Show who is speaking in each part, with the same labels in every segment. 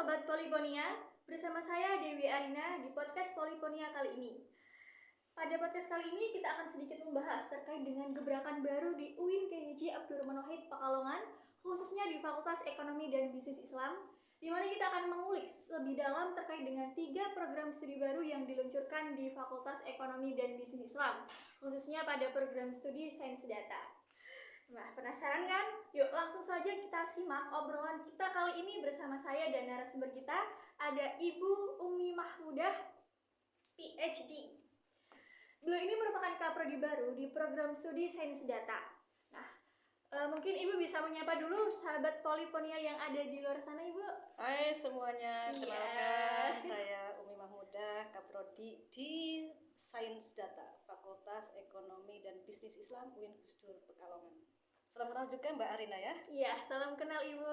Speaker 1: Sobat Poliponia, bersama saya Dewi Arina di podcast Poliponia kali ini. Pada podcast kali ini kita akan sedikit membahas terkait dengan gebrakan baru di UIN K.H. Abdurrahman Wahid Pekalongan, khususnya di Fakultas Ekonomi dan Bisnis Islam, di mana kita akan mengulik lebih dalam terkait dengan 3 program studi baru yang diluncurkan di Fakultas Ekonomi dan Bisnis Islam, khususnya pada program studi Sains Data. Nah, penasaran kan? Yuk langsung saja kita simak obrolan kita kali ini bersama saya dan narasumber kita, ada Ibu Umi Mahmudah, PhD. Beliau ini merupakan kaprodi baru di program studi Sains Data. Nah, mungkin Ibu bisa menyapa dulu sahabat Poliponia yang ada di luar sana, Ibu.
Speaker 2: Hai semuanya, kenalkan saya Umi Mahmudah, kaprodi di Sains Data, Fakultas Ekonomi dan Bisnis Islam UIN Gus Dur Pekalongan. Salam kenal juga Mbak Arina ya.
Speaker 1: Iya, salam kenal Ibu.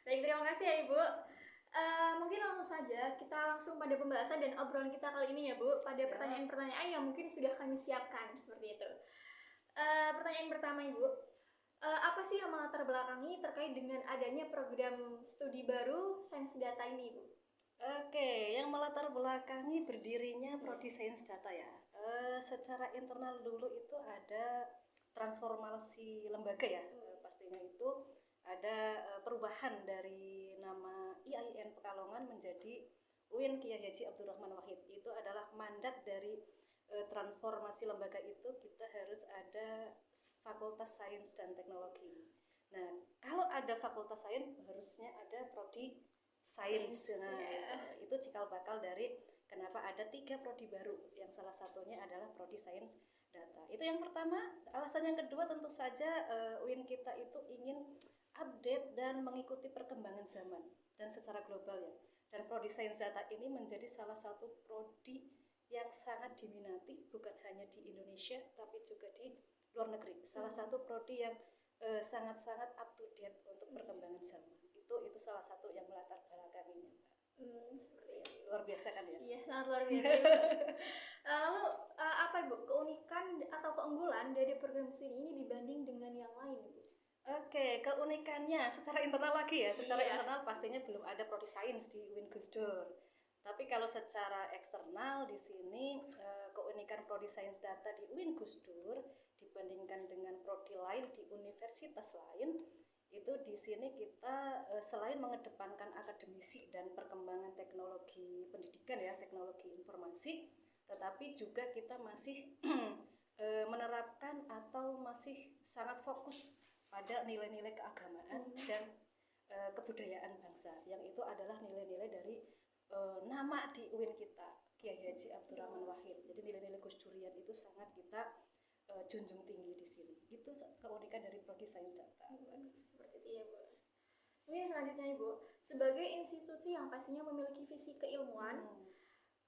Speaker 1: Baik, terima kasih ya Ibu. Mungkin langsung saja kita langsung pada pembahasan dan obrolan kita kali ini ya Bu, pada pertanyaan-pertanyaan yang mungkin sudah kami siapkan seperti itu. Pertanyaan pertama Ibu, apa sih yang melatar belakangi terkait dengan adanya program studi baru Sains Data ini Bu?
Speaker 2: Oke, yang melatar belakangi berdirinya Prodi Sains Data ya. Secara internal dulu itu ada transformasi lembaga ya. Pastinya itu ada perubahan dari nama IAIN Pekalongan menjadi UIN K.H. Abdurrahman Wahid. Itu adalah mandat dari transformasi lembaga itu, kita harus ada Fakultas Sains dan Teknologi. Nah, kalau ada Fakultas Sains harusnya ada Prodi Sains. Nah, itu cikal bakal dari kenapa ada 3 prodi baru, yang salah satunya adalah Prodi Sains Data. Itu yang pertama. Alasan yang kedua tentu saja UIN kita itu ingin update dan mengikuti perkembangan zaman dan secara global ya. Dan Prodi Sains Data ini menjadi salah satu prodi yang sangat diminati bukan hanya di Indonesia tapi juga di luar negeri. Salah satu prodi yang sangat-sangat up to date untuk perkembangan zaman. Itu salah satu yang melatar belakanginya, Mbak.
Speaker 1: Seperti itu.
Speaker 2: Luar biasa kan ya?
Speaker 1: Iya, sangat luar biasa. Lalu apa Ibu keunikan atau keunggulan dari program studi ini dibanding dengan yang lain Ibu?
Speaker 2: Oke, keunikannya secara internal lagi ya. Secara internal pastinya belum ada prodi sains di UIN Gus Dur. Tapi kalau secara eksternal di sini keunikan prodi Sains Data di UIN Gus Dur dibandingkan dengan prodi lain di universitas lain, itu di sini kita selain mengedepankan akademisi dan perkembangan teknologi pendidikan ya, teknologi informasi, tetapi juga kita masih menerapkan atau masih sangat fokus pada nilai-nilai keagamaan dan kebudayaan bangsa, yang itu adalah nilai-nilai dari nama di UIN kita, K.H. Abdurrahman Wahid. Jadi nilai-nilai Gus Durian itu sangat kita junjung tinggi di sini. Itu keunikan dari Prodi Sains Data.
Speaker 1: Seperti itu ya Bu. Mungkin selanjutnya Ibu, sebagai institusi yang pastinya memiliki visi keilmuan,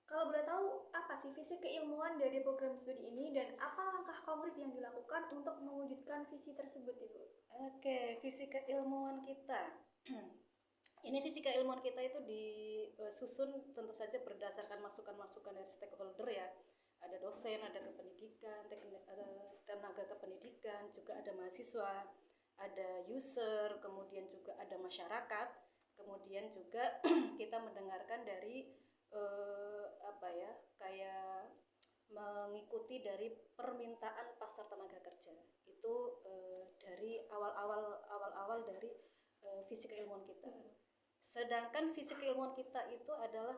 Speaker 1: kalau boleh tahu apa sih visi keilmuan dari program studi ini dan apa langkah konkret yang dilakukan untuk mewujudkan visi tersebut Ibu?
Speaker 2: Oke, visi keilmuan kita. Ini visi keilmuan kita itu disusun tentu saja berdasarkan masukan-masukan dari stakeholder ya. Ada dosen, ada kependidikan, tenaga kependidikan, juga ada mahasiswa, ada user, kemudian juga ada masyarakat, kemudian juga kita mendengarkan dari kayak mengikuti dari permintaan pasar tenaga kerja. Itu dari awal-awal dari visi keilmuan kita. Sedangkan visi keilmuan kita itu adalah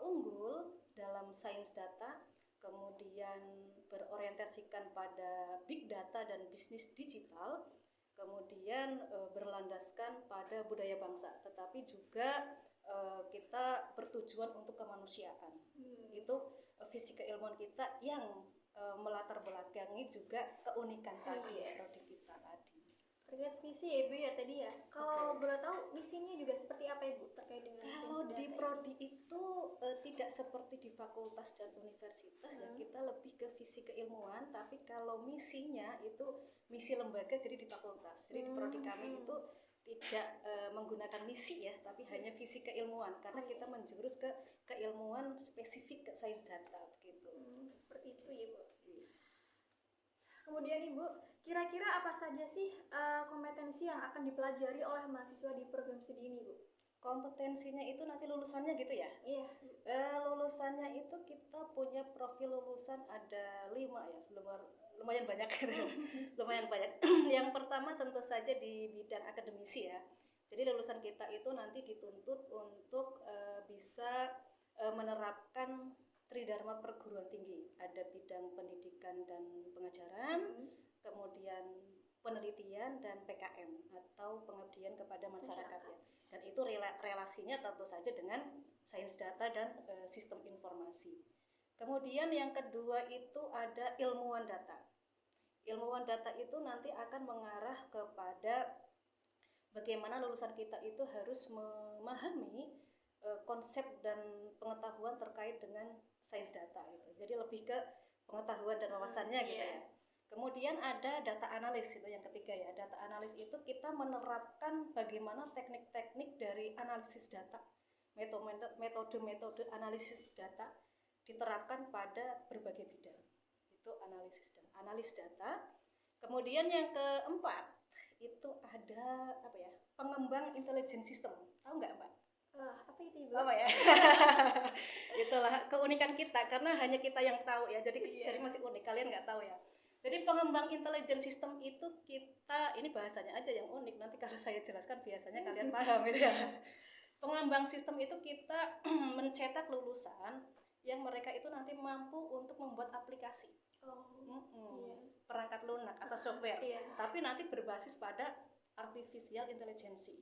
Speaker 2: unggul dalam sains data, kemudian berorientasikan pada big data dan bisnis digital, kemudian berlandaskan pada budaya bangsa, tetapi juga kita bertujuan untuk kemanusiaan. Itu visi keilmuan kita yang melatar belakangi juga keunikan tadi prodi kita tadi.
Speaker 1: Terkait visi ya Ibu ya tadi ya. Kalau boleh tahu misinya juga seperti apa Ibu terkait dengan
Speaker 2: kalau di prodi itu tidak seperti di fakultas dan universitas ya, kita lebih ke visi keilmuan, tapi kalau misinya itu misi lembaga jadi di fakultas. Jadi di prodi kami itu tidak menggunakan misi ya, tapi hanya visi keilmuan karena kita menjurus ke keilmuan spesifik ke sains data begitu.
Speaker 1: Seperti itu ya Bu. Kemudian Ibu, kira-kira apa saja sih kompetensi yang akan dipelajari oleh mahasiswa di program studi ini Bu?
Speaker 2: kompetensinya itu nanti lulusannya gitu ya.
Speaker 1: Iya.
Speaker 2: Lulusannya itu kita punya profil lulusan ada 5 ya, lumayan banyak gitu. Lumayan banyak. Yang pertama tentu saja di bidang akademisi ya. Jadi lulusan kita itu nanti dituntut untuk bisa menerapkan Tridharma perguruan tinggi. Ada bidang pendidikan dan pengajaran, kemudian penelitian dan PKM atau pengabdian kepada masyarakat ya. Dan itu relasinya tentu saja dengan sains data dan sistem informasi. Kemudian yang kedua itu ada ilmuwan data. Ilmuwan data itu nanti akan mengarah kepada bagaimana lulusan kita itu harus memahami konsep dan pengetahuan terkait dengan sains data gitu. Jadi lebih ke pengetahuan dan wawasannya gitu ya. Kemudian ada data analis, itu yang ketiga ya. Data analis itu kita menerapkan bagaimana teknik-teknik dari analisis data, metode-metode analisis data diterapkan pada berbagai bidang. Itu analis data. Kemudian yang keempat itu ada pengembang intelijen sistem. Tahu nggak Mbak?
Speaker 1: Apa itu Ibu?
Speaker 2: Apa ya? Itulah keunikan kita karena hanya kita yang tahu ya. Jadi masih unik, kalian nggak tahu ya. Jadi pengembang intelijen sistem itu kita, ini bahasanya aja yang unik, nanti kalau saya jelaskan biasanya kalian paham gitu ya. Pengembang sistem itu kita mencetak lulusan yang mereka itu nanti mampu untuk membuat aplikasi, perangkat lunak atau software, tapi nanti berbasis pada artificial intelligence.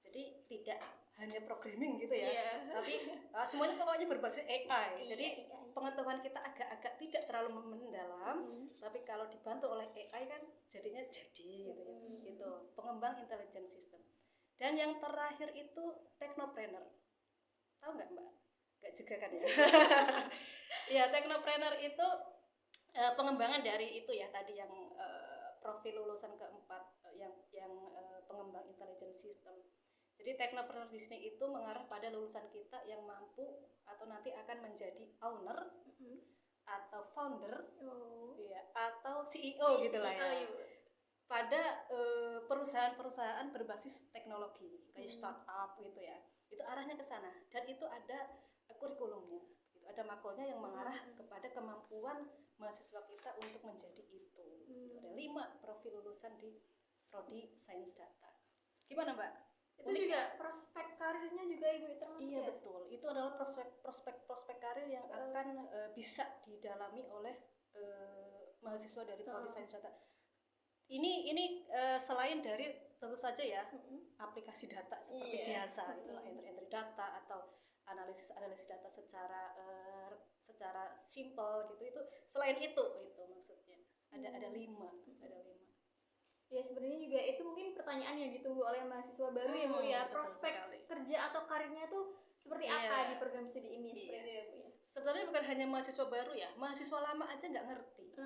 Speaker 2: Jadi tidak hanya programming gitu ya, tapi semuanya pokoknya berbasis AI. Jadi pengetahuan kita agak-agak tidak terlalu mendalam, tapi kalau dibantu oleh AI kan jadinya jadi gitu ya. Itu pengembang intelijen sistem. Dan yang terakhir itu teknopreneur. Tahu nggak Mbak? Nggak juga kan ya? Ya, teknopreneur itu pengembangan dari itu ya tadi yang profil lulusan keempat yang pengembang intelijen sistem. Jadi teknopreneur di sini itu mengarah pada lulusan kita yang mampu atau nanti akan menjadi owner atau founder, ya, atau CEO gitulah ya. Pada perusahaan-perusahaan berbasis teknologi kayak startup gitu ya. Itu arahnya ke sana dan itu ada kurikulumnya. Itu ada makulnya yang mengarah kepada kemampuan mahasiswa kita untuk menjadi itu. Ada 5 profil lulusan di prodi sains data. Gimana Mbak?
Speaker 1: Itu juga prospek karirnya juga Ibu termasuk.
Speaker 2: Iya betul, itu adalah prospek karir yang akan bisa didalami oleh mahasiswa dari prodi sains data. Ini selain dari tentu saja ya aplikasi data seperti biasa, itu entry data atau analisis data secara simple gitu. Itu selain itu maksudnya ada 5.
Speaker 1: Ya sebenarnya juga itu mungkin pertanyaan yang ditunggu oleh mahasiswa baru ya Bu ya, prospek kerja atau karirnya tuh seperti apa di program studi ini seperti ya Bu ya.
Speaker 2: Sebenarnya bukan hanya mahasiswa baru ya, mahasiswa lama aja nggak ngerti.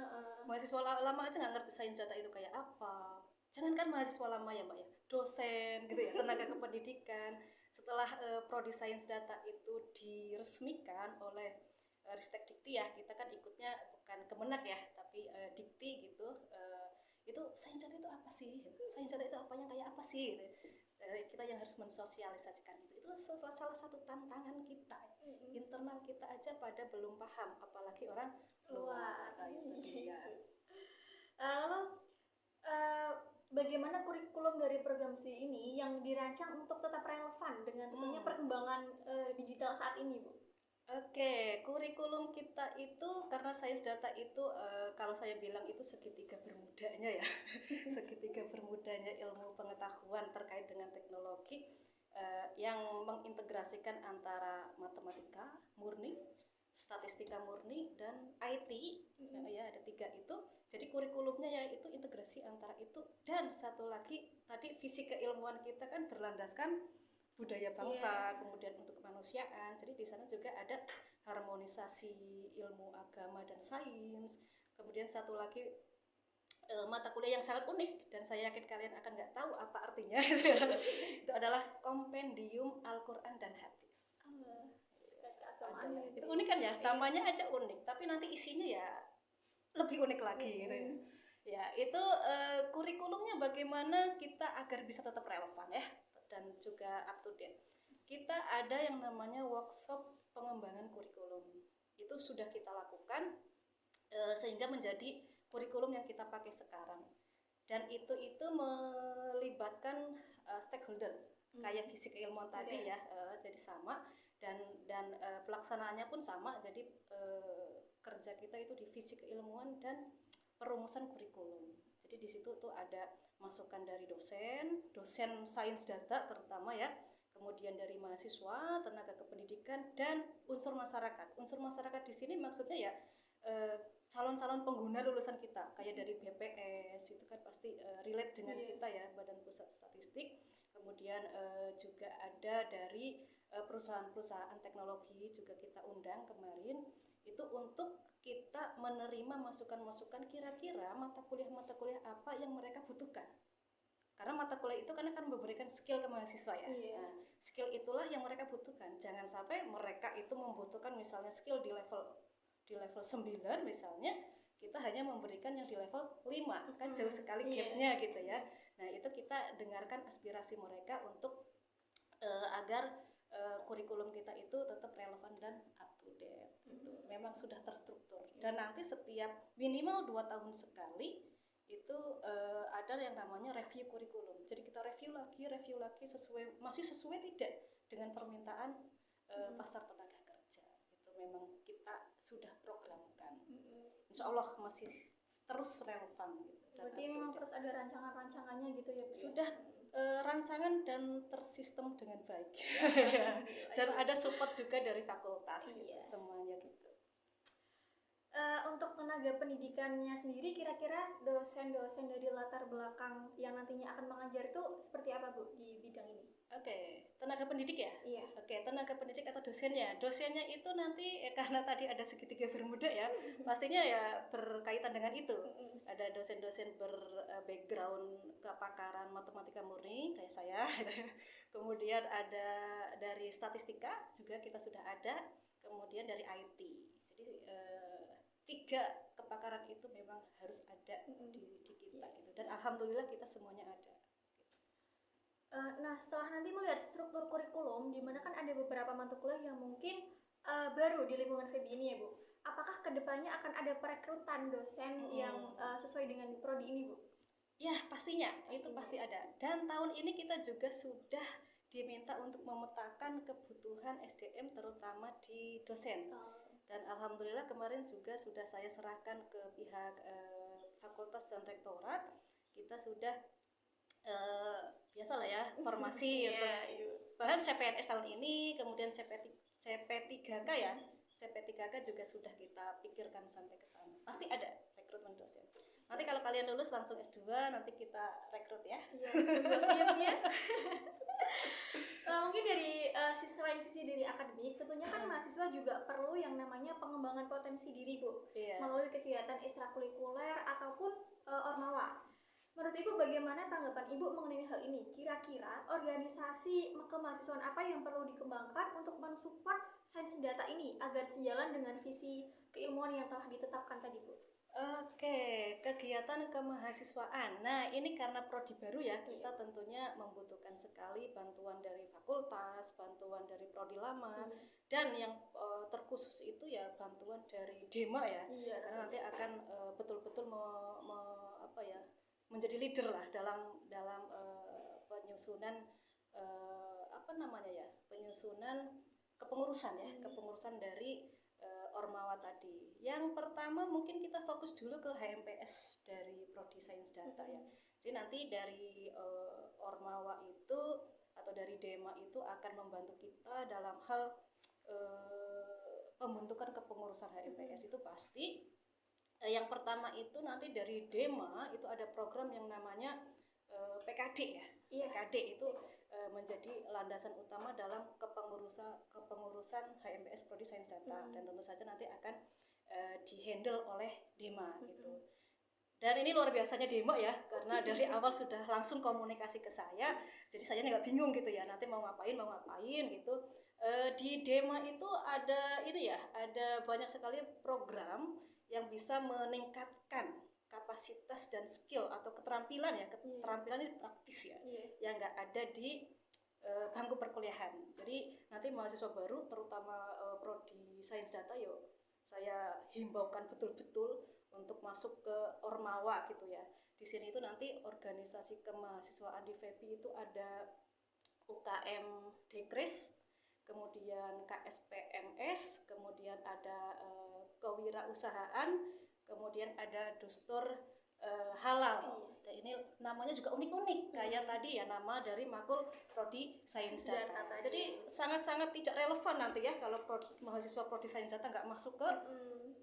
Speaker 2: Mahasiswa lama aja nggak ngerti sains data itu kayak apa. Jangankan mahasiswa lama ya Mbak ya, dosen gitu ya, tenaga kependidikan. Setelah prodi sains data itu diresmikan oleh Ristek Dikti ya, kita kan ikutnya bukan Kemenak ya, tapi Dikti gitu. Itu sains data itu apa sih? Sains data itu apanya kayak apa sih? Gitu. Kita yang harus mensosialisasikan itu salah satu tantangan kita. Internal kita aja pada belum paham, apalagi orang luar.
Speaker 1: Lalu bagaimana kurikulum dari program studi ini yang dirancang untuk tetap relevan dengan tentunya perkembangan digital saat ini Bu?
Speaker 2: Oke, kurikulum kita itu karena sains data itu kalau saya bilang itu segitiga bermudanya ya, segitiga bermudanya ilmu pengetahuan terkait dengan teknologi yang mengintegrasikan antara matematika murni, statistika murni dan IT, ya ada 3 itu. Jadi kurikulumnya ya itu integrasi antara itu dan satu lagi tadi visi keilmuan kita kan berlandaskan budaya bangsa, kemudian untuk kemanusiaan. Jadi di sana juga ada harmonisasi ilmu agama dan sains. Kemudian satu lagi mata kuliah yang sangat unik dan saya yakin kalian akan nggak tahu apa artinya. Itu adalah kompendium Al-Quran dan Hadis. Itu unik kan ya, namanya aja unik, tapi nanti isinya ya lebih unik lagi gitu. Ya itu kurikulumnya bagaimana kita agar bisa tetap relevan ya dan juga up to date. kita ada yang namanya workshop pengembangan kurikulum. Itu sudah kita lakukan sehingga menjadi kurikulum yang kita pakai sekarang. Dan itu melibatkan stakeholder kayak fisik keilmuan tadi ya, jadi sama dan pelaksanaannya pun sama. Jadi kerja kita itu di fisik keilmuan dan perumusan kurikulum. Jadi di situ tuh ada masukan dari dosen sains data terutama ya, kemudian dari mahasiswa, tenaga kependidikan, dan unsur masyarakat. Unsur masyarakat di sini maksudnya ya calon-calon pengguna lulusan kita, kayak dari BPS itu kan pasti relate dengan kita ya, Badan Pusat Statistik. Kemudian juga ada dari perusahaan-perusahaan teknologi juga kita undang kemarin, itu untuk kita menerima masukan-masukan kira-kira mata kuliah apa yang mereka butuhkan. Karena mata kuliah itu kan akan memberikan skill ke mahasiswa ya. Nah, skill itulah yang mereka butuhkan. Jangan sampai mereka itu membutuhkan misalnya skill di level 9 misalnya, kita hanya memberikan yang di level 5, kan jauh sekali gapnya gitu ya. Nah, itu kita dengarkan aspirasi mereka untuk agar kurikulum kita itu tetap relevan dan up to date gitu. Memang sudah terstruktur dan nanti setiap minimal 2 tahun sekali itu ada yang namanya review kurikulum. Jadi kita review lagi masih sesuai tidak dengan permintaan pasar tenaga kerja. Itu memang kita sudah programkan. Insya Allah masih terus relevan gitu.
Speaker 1: Berarti memang terus ada rancangan-rancangannya gitu ya Bu?
Speaker 2: Sudah rancangan dan tersistem dengan baik. Dan ada support juga dari fakultas gitu, semuanya gitu.
Speaker 1: Untuk tenaga pendidikannya sendiri, kira-kira dosen-dosen dari latar belakang yang nantinya akan mengajar itu seperti apa Bu di bidang ini?
Speaker 2: Oke, tenaga pendidik ya?
Speaker 1: Iya.
Speaker 2: Oke, tenaga pendidik atau dosennya. Dosennya itu nanti karena tadi ada segitiga bermuda ya, pastinya ya berkaitan dengan itu. Ada dosen-dosen background kepakaran matematika murni kayak saya. Kemudian ada dari statistika juga kita sudah ada. Kemudian dari IT. Jadi 3 kepakaran itu memang harus ada di kita gitu. Dan alhamdulillah kita semuanya ada.
Speaker 1: Nah, setelah nanti melihat struktur kurikulum, di mana kan ada beberapa mata kuliah yang mungkin baru di lingkungan FEB ini ya Bu. Apakah kedepannya akan ada perekrutan dosen yang sesuai dengan prodi ini Bu?
Speaker 2: Ya pastinya, itu pasti ada. Dan tahun ini kita juga sudah diminta untuk memetakan kebutuhan SDM terutama di dosen. Dan alhamdulillah kemarin juga sudah saya serahkan ke pihak fakultas dan rektorat. Kita sudah biasalah ya formasi untuk bahkan CPNS tahun ini, kemudian CP3K ya, CP3K juga sudah kita pikirkan sampai ke sana. Pasti ada rekrutmen dosen. Nanti kalau kalian lulus langsung S2, nanti kita rekrut ya.
Speaker 1: Iya. Mungkin dari sisi dari akademik, tentunya kan mahasiswa juga perlu yang namanya pengembangan potensi diri Bu, melalui kegiatan ekstrakurikuler ataupun ormawa. Menurut Ibu bagaimana tanggapan Ibu mengenai hal ini? Kira-kira organisasi kemahasiswaan apa yang perlu dikembangkan untuk mensupport sains data ini agar sejalan dengan visi keilmuan yang telah ditetapkan tadi Bu?
Speaker 2: Oke, kegiatan kemahasiswaan. Nah, ini karena prodi baru ya, kita tentunya membutuhkan sekali bantuan dari fakultas, bantuan dari prodi lama, dan yang terkhusus itu ya bantuan dari Dema ya. Karena nanti akan betul-betul menjadi leader lah dalam penyusunan penyusunan kepengurusan dari ormawa tadi. Yang pertama mungkin kita fokus dulu ke HMPS dari prodi sains data ya. Jadi nanti dari ormawa itu atau dari Dema itu akan membantu kita dalam hal pembentukan kepengurusan HMPS itu pasti. Yang pertama itu nanti dari Dema itu ada program yang namanya PKD ya. PKD itu menjadi landasan utama dalam kepengurusan HMPS prodi sains data dan tentu saja nanti akan dihandle oleh Dema gitu. Dan ini luar biasanya Dema ya, karena dari awal sudah langsung komunikasi ke saya, jadi saya nggak bingung gitu ya, nanti mau ngapain gitu. Di Dema itu ada ada banyak sekali program yang bisa meningkatkan kapasitas dan skill atau keterampilan ya, keterampilan ini praktis ya, yang nggak ada di bangku perkuliahan. Jadi nanti mahasiswa baru terutama prodi sains data saya himbaukan betul-betul untuk masuk ke Ormawa gitu ya. Di sini itu nanti organisasi kemahasiswaan di FEBI itu ada UKM Dekres, kemudian KSPMS, kemudian ada kewirausahaan, kemudian ada Dustur Halal. Dan ini namanya juga unik-unik kayak tadi ya, nama dari makul prodi sains data. Jadi sangat-sangat tidak relevan nanti ya kalau mahasiswa prodi sains data nggak masuk ke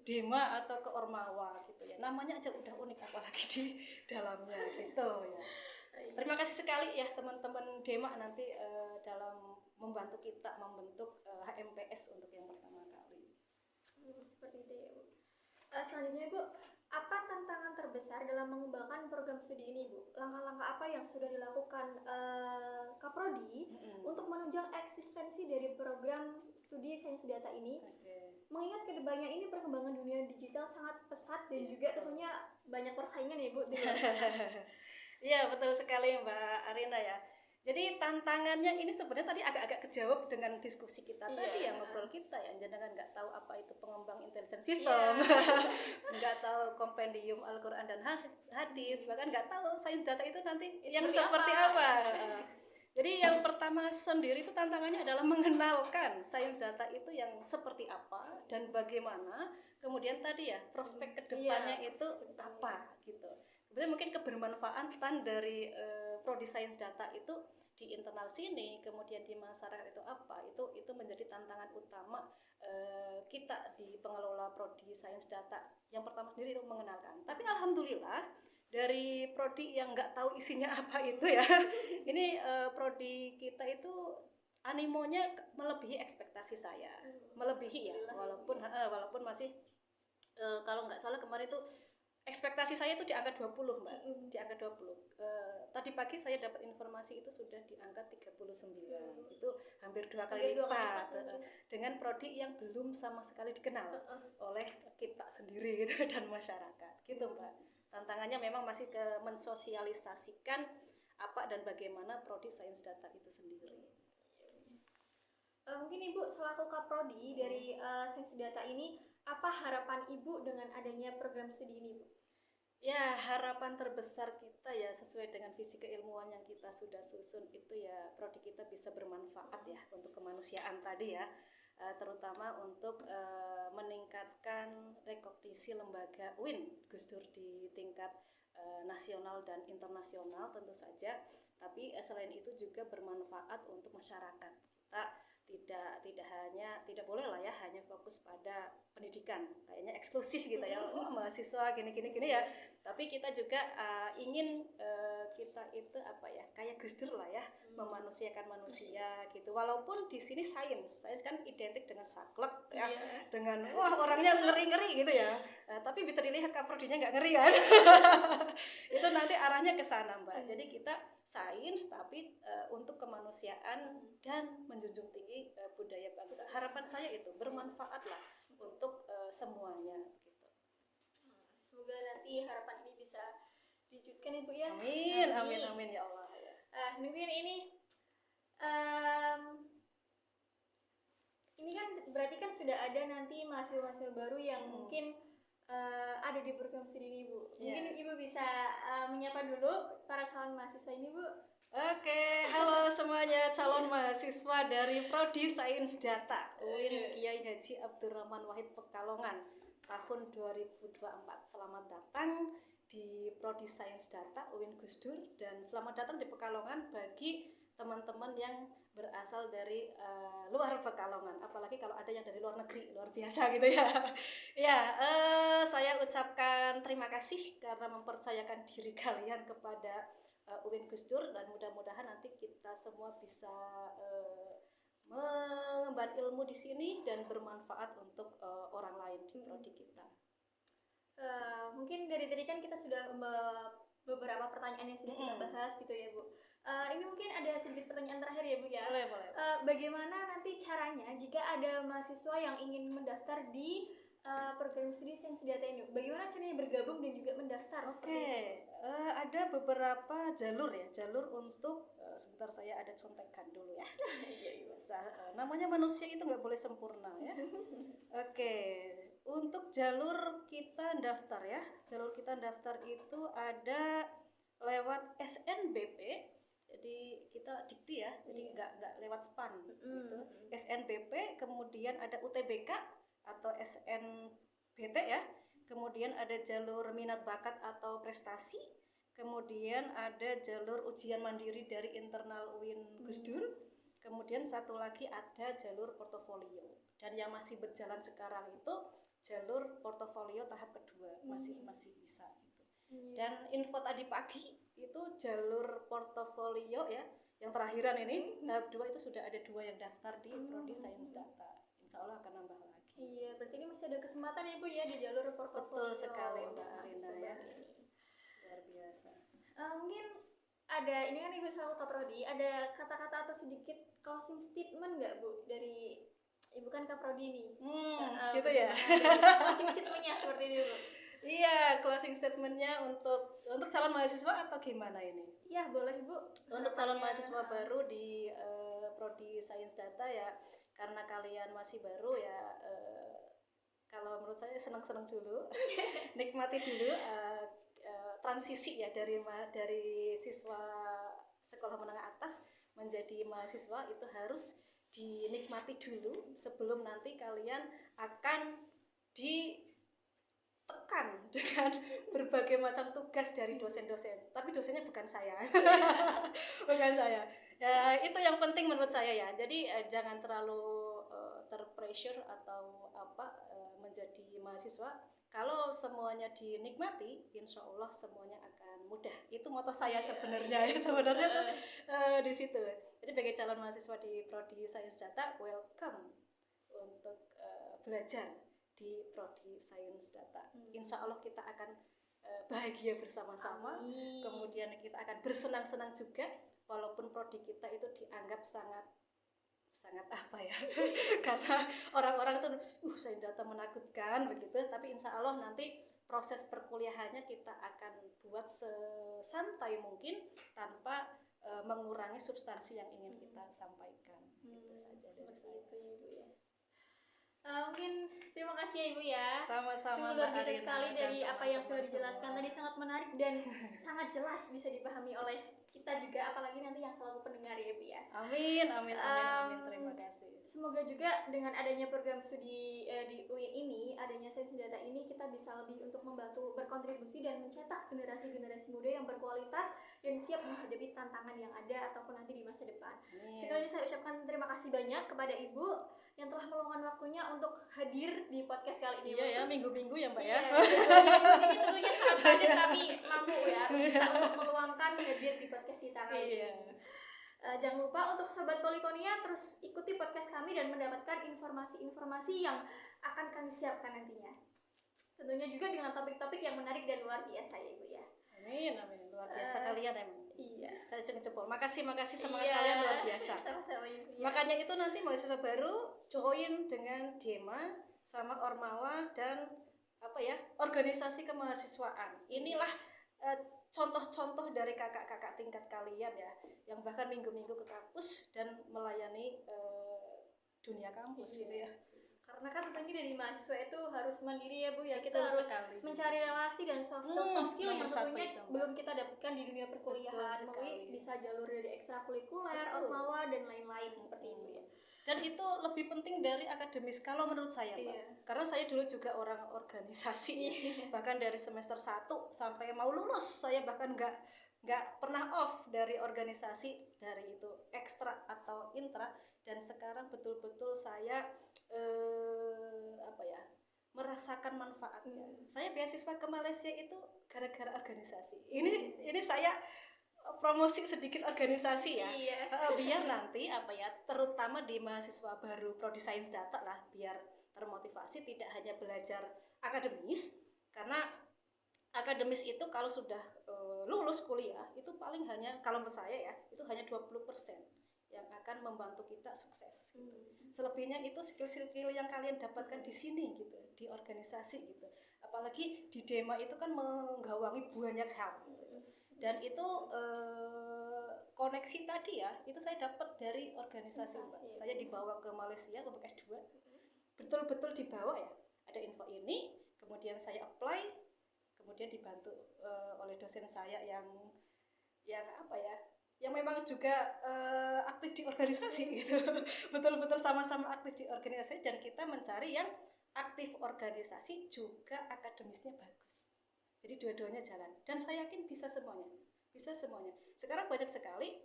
Speaker 2: Dema atau ke Ormawa gitu ya. Namanya aja udah unik apalagi di dalamnya gitu ya. Terima kasih sekali ya teman-teman Dema nanti dalam membantu kita membentuk HMPS untuk yang pertama kali.
Speaker 1: Seperti itu ya Bu. Selanjutnya Bu, apa tantangan terbesar dalam mengembangkan program studi ini Bu? Langkah-langkah apa yang sudah dilakukan Kaprodi untuk menunjang eksistensi dari program studi sains data ini? Mengingat kedepannya ini perkembangan dunia digital sangat pesat dan juga tentunya banyak persaingan ya Bu.
Speaker 2: Iya betul sekali Mbak Arina ya. Jadi tantangannya ini sebenarnya tadi agak-agak kejawab dengan diskusi kita tadi yang ngobrol kita ya. Jangan nggak tahu apa itu pengembang intelligence system, nggak tahu kompendium Al-Quran dan hadis, bahkan nggak tahu sains data itu nanti yang seperti apa. Jadi yang pertama sendiri itu tantangannya adalah mengenalkan sains data itu yang seperti apa dan bagaimana, kemudian tadi ya prospek kedepannya itu apa gitu. Kemudian mungkin kebermanfaatan dari prodi sains data itu di internal sini, kemudian di masyarakat itu apa, itu menjadi tantangan utama kita di pengelola prodi sains data. Yang pertama sendiri itu mengenalkan. Tapi alhamdulillah dari prodi yang nggak tahu isinya apa itu ya, ini prodi kita itu animonya melebihi ekspektasi saya, melebihi ya, walaupun masih kalau nggak salah kemarin itu ekspektasi saya itu di angka 20 Mbak, di angka 20. Tadi pagi saya dapat informasi itu sudah di angka 39, itu hampir 2 kali lipat dengan prodi yang belum sama sekali dikenal oleh kita sendiri gitu dan masyarakat gitu Mbak. Tantangannya memang masih ke mensosialisasikan apa dan bagaimana prodi sains data itu sendiri.
Speaker 1: Mungkin Ibu selaku Kaprodi dari sains data ini, apa harapan Ibu dengan adanya program studi ini Bu?
Speaker 2: Ya, harapan terbesar kita ya sesuai dengan visi keilmuan yang kita sudah susun itu ya prodi kita bisa bermanfaat ya untuk kemanusiaan tadi ya, terutama untuk meningkatkan rekognisi lembaga UIN Gus Dur di tingkat nasional dan internasional tentu saja, tapi selain itu juga bermanfaat untuk masyarakat. Kita tidak boleh lah ya hanya fokus pada pendidikan, kayaknya eksklusif gitu ya, mahasiswa gini ya, tapi kita juga ingin kita itu apa ya, kayak Gus Dur lah ya, memanusiakan manusia gitu. Walaupun di sini sains kan identik dengan saklek ya, dengan wah orangnya ngeri gitu ya, tapi bisa dilihat Kaprodinya nggak ngeri kan. Itu nanti arahnya ke sana Mbak. Jadi kita sains tapi untuk kemanusiaan dan menjunjung tinggi budaya bangsa. Harapan saya itu bermanfaat lah untuk semuanya gitu.
Speaker 1: Semoga nanti harapan ini bisa diwujudkan Ibu ya.
Speaker 2: Amin ya Allah ya.
Speaker 1: Mungkin ini kan berarti kan sudah ada nanti mahasiswa baru yang mungkin ada di program studi ini Bu. Mungkin Ibu bisa menyapa dulu para calon mahasiswa ini Bu.
Speaker 2: Oke, halo semuanya calon mahasiswa dari Prodi Sains Data UIN Kiai Haji Abdurrahman Wahid Pekalongan tahun 2024. Selamat datang di Prodi Sains Data UIN Gus Dur dan selamat datang di Pekalongan bagi teman-teman yang berasal dari luar Pekalongan, apalagi kalau ada yang dari luar negeri, luar biasa gitu ya. Saya ucapkan terima kasih karena mempercayakan diri kalian kepada UIN Gus Dur dan mudah-mudahan nanti kita semua bisa mengemban ilmu di sini dan bermanfaat untuk orang lain di prodi kita.
Speaker 1: Mungkin dari tadi kan kita sudah beberapa pertanyaan yang sudah kita bahas gitu ya Bu. Ini mungkin ada sedikit pertanyaan terakhir ya Bu ya.
Speaker 2: Boleh.
Speaker 1: Bagaimana nanti caranya jika ada mahasiswa yang ingin mendaftar di program studi sains data ini? Bagaimana caranya bergabung dan juga mendaftar?
Speaker 2: Ada beberapa jalur untuk sebentar saya ada contekan dulu ya. Namanya manusia itu nggak boleh sempurna ya. Oke, untuk jalur kita daftar ya, jalur kita daftar itu ada lewat SNBP, jadi kita dikti ya, jadi nggak lewat SPAN gitu. SNBP, kemudian ada UTBK atau SNBT ya, kemudian ada jalur minat bakat atau prestasi, kemudian ada jalur ujian mandiri dari internal UIN Gusdur, kemudian satu lagi ada jalur portofolio, dan yang masih berjalan sekarang itu jalur portofolio tahap kedua, masih bisa gitu. Dan info tadi pagi itu jalur portofolio ya, yang terakhiran ini tahap 2 itu sudah ada 2 yang daftar di Prodi Sains Data. Insya Allah akan nambah lagi.
Speaker 1: Iya, berarti ini masih ada kesempatan ya Bu ya di jalur portofolio.
Speaker 2: Betul sekali Mbak Arina ya. Luar biasa.
Speaker 1: Mungkin ada, ini kan Ibu selalu Kaprodi, ada kata-kata atau sedikit closing statement nggak Bu dari Ibu kan Kaprodi nih?
Speaker 2: Gitu ya.
Speaker 1: Closing statementnya seperti ini Bu.
Speaker 2: Iya, closing statementnya untuk calon mahasiswa atau gimana ini?
Speaker 1: Iya boleh Bu.
Speaker 2: Untuk calon mahasiswa baru di Prodi Sains Data ya, karena kalian masih baru ya, kalau menurut saya senang-senang dulu, nikmati dulu transisi ya dari siswa sekolah menengah atas menjadi mahasiswa itu harus dinikmati dulu sebelum nanti kalian akan ditekan dengan berbagai macam tugas dari dosen-dosen. Tapi dosennya bukan saya. Bukan saya. Ya, itu yang penting menurut saya ya. Jadi jangan terlalu terpressure atau menjadi mahasiswa. Kalau semuanya dinikmati, insya Allah semuanya akan mudah. Itu moto saya sebenarnya ya, sebenarnya tuh di situ. Jadi bagi calon mahasiswa di Prodi Sains Data, welcome untuk belajar di Prodi Sains Data. Insya Allah kita akan bahagia bersama-sama. Kemudian kita akan bersenang-senang juga, walaupun prodi kita itu dianggap sangat apa ya, karena orang-orang itu Sains Data menakutkan begitu, tapi insya Allah nanti proses perkuliahannya kita akan buat sesantai mungkin tanpa mengurangi substansi yang ingin kita sampaikan. Itu saja dari saya.
Speaker 1: Itu Ibu ya. Mungkin terima kasih ya Ibu ya.
Speaker 2: Sama-sama
Speaker 1: luar
Speaker 2: Mbak
Speaker 1: biasa
Speaker 2: Arina
Speaker 1: sekali dari
Speaker 2: dan
Speaker 1: apa yang sudah
Speaker 2: teman-teman
Speaker 1: dijelaskan
Speaker 2: semua.
Speaker 1: tadi, sangat menarik dan sangat jelas bisa dipahami oleh kita juga, apalagi nanti yang selalu pendengar ya Bu ya.
Speaker 2: Amin. Terima kasih.
Speaker 1: Semoga juga dengan adanya program studi di UIN ini, adanya Sains Data ini, kita bisa lebih untuk membantu berkontribusi dan mencetak generasi-generasi muda yang berkualitas dan siap menghadapi tantangan yang ada ataupun nanti di masa depan. Sekali lagi saya ucapkan terima kasih banyak kepada Ibu yang telah meluangkan waktunya untuk hadir di podcast kali ini.
Speaker 2: Iya ya, minggu-minggu ya Mbak ya.
Speaker 1: Ini tentunya sangat padat tapi mampu ya bisa untuk meluangkan hadir di podcast kita kali ini. Jangan lupa untuk Sobat Poliponia terus ikuti podcast kami dan mendapatkan informasi-informasi yang akan kami siapkan nantinya. Tentunya juga dengan topik-topik yang menarik dan luar biasa ya Ibu ya.
Speaker 2: Amin. Luar biasa kalian emang.
Speaker 1: Iya.
Speaker 2: Saya jempol. Makasih semangat kalian luar biasa.
Speaker 1: Sama-sama Ibu ya.
Speaker 2: Makanya itu nanti mahasiswa baru join dengan DEMA sama Ormawa dan organisasi kemahasiswaan. Inilah contoh-contoh dari kakak-kakak tingkat kalian ya, yang bahkan minggu-minggu ke kampus dan melayani dunia kampus gitu ya.
Speaker 1: Karena kan tentunya dari mahasiswa itu harus mandiri ya Bu ya, kita
Speaker 2: Betul
Speaker 1: harus
Speaker 2: sekali.
Speaker 1: mencari relasi dan soft skill yang tentunya belum kita dapatkan di dunia perkuliahan, melalui bisa jalur dari ekstrakurikuler, Ormawa dan lain-lain seperti itu ya.
Speaker 2: Dan itu lebih penting dari akademis kalau menurut saya Mbak. Karena saya dulu juga orang organisasi bahkan dari semester 1 sampai mau lulus saya bahkan nggak pernah off dari organisasi, dari itu ekstra atau intra, dan sekarang betul-betul saya merasakan manfaatnya. Saya beasiswa ke Malaysia itu gara-gara organisasi. Ini saya promosi sedikit organisasi ya. Biar nanti terutama di mahasiswa baru Prodi Sains Data lah, biar termotivasi tidak hanya belajar akademis, karena akademis itu kalau sudah lulus kuliah itu paling hanya, kalau menurut saya ya, itu hanya 20% yang akan membantu kita sukses gitu. Selebihnya itu skill-skill yang kalian dapatkan di sini gitu, di organisasi gitu. Apalagi di DEMA itu kan menggawangi banyak hal gitu. Dan itu koneksi tadi ya, itu saya dapat dari organisasi Mbak. Saya dibawa ke Malaysia untuk S2. Betul-betul dibawa ya. Ada info ini, kemudian saya apply, kemudian dibantu oleh dosen saya yang apa ya? Yang memang juga aktif di organisasi gitu. Betul-betul sama-sama aktif di organisasi, dan kita mencari yang aktif organisasi juga akademisnya bagus. Jadi dua-duanya jalan, dan saya yakin bisa semuanya. Sekarang banyak sekali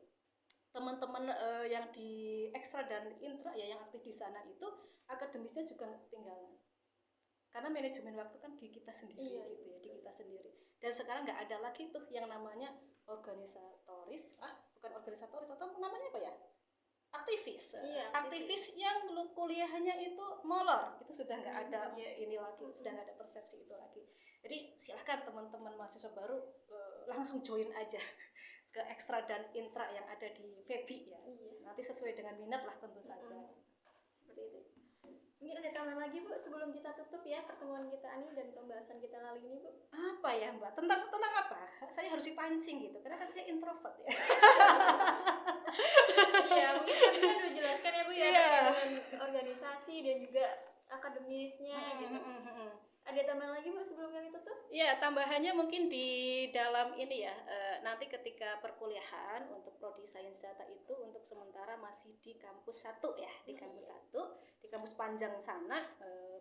Speaker 2: teman-teman yang di ekstra dan intra ya, yang aktif di sana itu akademisnya juga nggak ketinggalan. Karena manajemen waktu kan di kita sendiri gitu ya, di kita sendiri. Dan sekarang nggak ada lagi tuh yang namanya organisatoris, bukan organisatoris, atau namanya apa ya? Aktivis. Aktivis yang kuliahnya itu molor, itu sudah nggak ada ini lagi, sudah nggak ada persepsi itu lagi. Jadi silahkan teman-teman mahasiswa baru langsung join aja ke ekstra dan intra yang ada di FEBI ya. Nanti sesuai dengan minat lah tentu saja.
Speaker 1: Seperti itu. Mungkin ada tambahan lagi Bu sebelum kita tutup ya pertemuan kita ini dan pembahasan kita kali ini Bu.
Speaker 2: Apa ya Mbak? Tentang apa? Saya harus dipancing gitu, karena kan saya introvert ya.
Speaker 1: Ya mungkin tadi kan udah jelaskan ya Bu ya, dengan organisasi dan juga akademisnya gitu. Ada tambahan lagi Bu sebelum kami tutup?
Speaker 2: Ya, tambahannya mungkin di dalam ini ya, nanti ketika perkuliahan untuk prodi sains data itu untuk sementara masih di kampus 1 ya, di kampus 1, di kampus Panjang sana,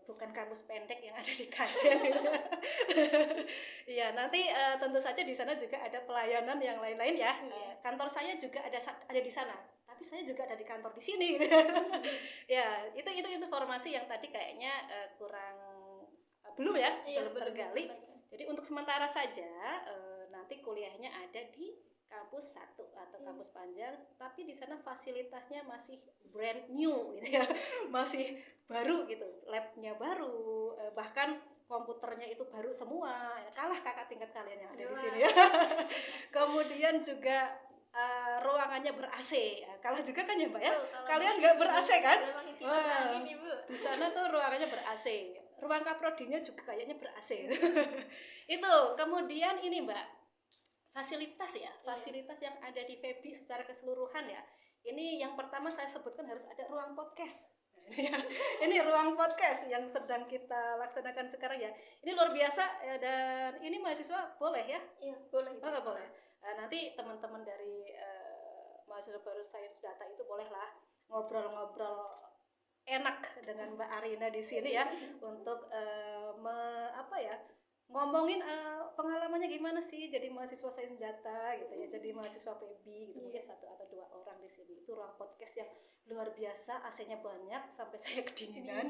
Speaker 2: bukan kampus pendek yang ada di Kajen. Iya, nanti tentu saja di sana juga ada pelayanan yang lain-lain ya. Kantor saya juga ada di sana, tapi saya juga ada di kantor di sini. Ya, itu informasi yang tadi kayaknya kurang belum ya, belum tergali. Jadi untuk sementara saja nanti kuliahnya ada di kampus 1 atau kampus Panjang, tapi di sana fasilitasnya masih brand new gitu ya, masih baru gitu, labnya baru, bahkan komputernya itu baru semua, kalah kakak tingkat kalian yang ada di sini ya. Kemudian juga ruangannya ber-AC, kalah juga kan ya Mbak ya? Kalian nggak ber-AC kan? Di sana tuh ruangannya ber-AC. Ruang kaprodinya juga kayaknya ber-AC. Itu. Kemudian ini Mbak, fasilitas ya, fasilitas yang ada di FEBI secara keseluruhan ya. Ini yang pertama saya sebutkan harus ada ruang podcast. Ini ruang podcast yang sedang kita laksanakan sekarang ya. Ini luar biasa ya, dan ini mahasiswa boleh ya?
Speaker 1: Iya, boleh.
Speaker 2: Boleh. Nanti teman-teman dari mahasiswa baru sains data itu bolehlah ngobrol-ngobrol enak dengan Mbak Arina di sini ya, untuk ngomongin pengalamannya gimana sih jadi mahasiswa sains data gitu ya, jadi mahasiswa PEBI gitu. Mungkin 1 atau 2 orang di sini. Itu ruang podcast yang luar biasa, AC-nya banyak sampai saya kedinginan.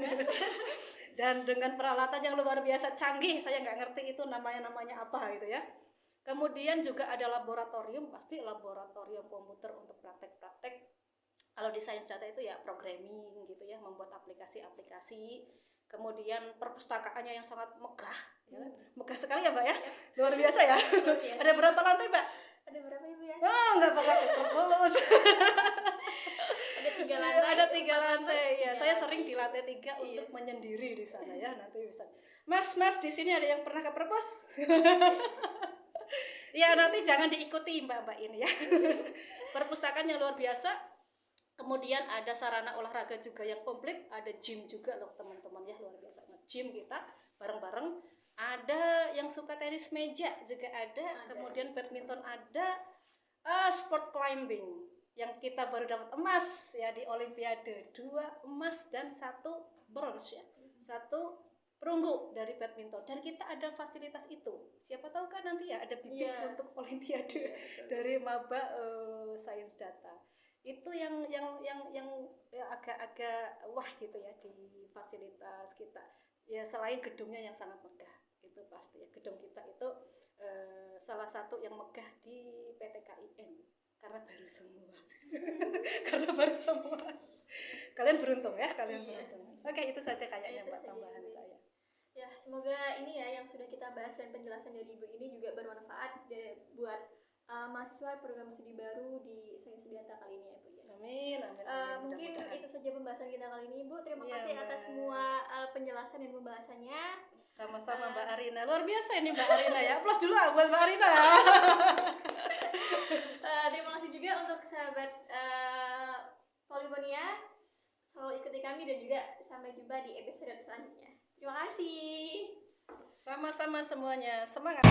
Speaker 2: Dan dengan peralatan yang luar biasa canggih, saya nggak ngerti itu namanya apa gitu ya. Kemudian juga ada laboratorium, pasti laboratorium komputer untuk praktek-praktek. Kalau di sains data itu ya programming gitu ya, membuat aplikasi-aplikasi. Kemudian perpustakaannya yang sangat megah ya. Megah sekali ya Mbak ya, luar biasa ya. Ada berapa lantai Mbak?
Speaker 1: Ada berapa Ibu ya?
Speaker 2: Nggak pakai terpulus. Ada 3 lantai ya. Saya sering di lantai 3 untuk menyendiri di sana ya. Nanti bisa. Mas di sini ada yang pernah ke perpus? Ya nanti jangan diikuti mbak ini ya. Perpustakaan yang luar biasa. Kemudian ada sarana olahraga juga yang komplit, ada gym juga loh teman-teman ya, luar biasa nge-gym kita bareng-bareng. Ada yang suka tenis meja juga ada. Kemudian badminton ada, sport climbing yang kita baru dapat emas ya di Olimpiade, 2 emas dan 1 bronze ya, 1 perunggu dari badminton, dan kita ada fasilitas itu. Siapa tahu kan nanti ya ada bibit untuk Olimpiade dari maba sains data. Itu yang agak-agak wah gitu ya di fasilitas kita ya, selain gedungnya yang sangat megah. Itu pasti ya, gedung kita itu salah satu yang megah di PT KIN karena baru semua. Kalian beruntung ya, beruntung. Oke, itu saja kayaknya Mbak tambahan saya.
Speaker 1: Ya, semoga ini ya yang sudah kita bahas dan penjelasan dari Ibu ini juga bermanfaat buat mahasiswa program studi baru di sains data kali ini ya Bu ya.
Speaker 2: Amin.
Speaker 1: Mungkin itu saja pembahasan kita kali ini Bu. Terima kasih atas semua penjelasan dan pembahasannya.
Speaker 2: Sama-sama Mbak Arina, luar biasa ini Mbak Arina ya. Plus dulu buat Mbak Arina.
Speaker 1: Terima kasih juga untuk sahabat Poliponia, selalu ikuti kami dan juga sampai jumpa di episode selanjutnya. Terima kasih.
Speaker 2: Sama-sama semuanya, semangat.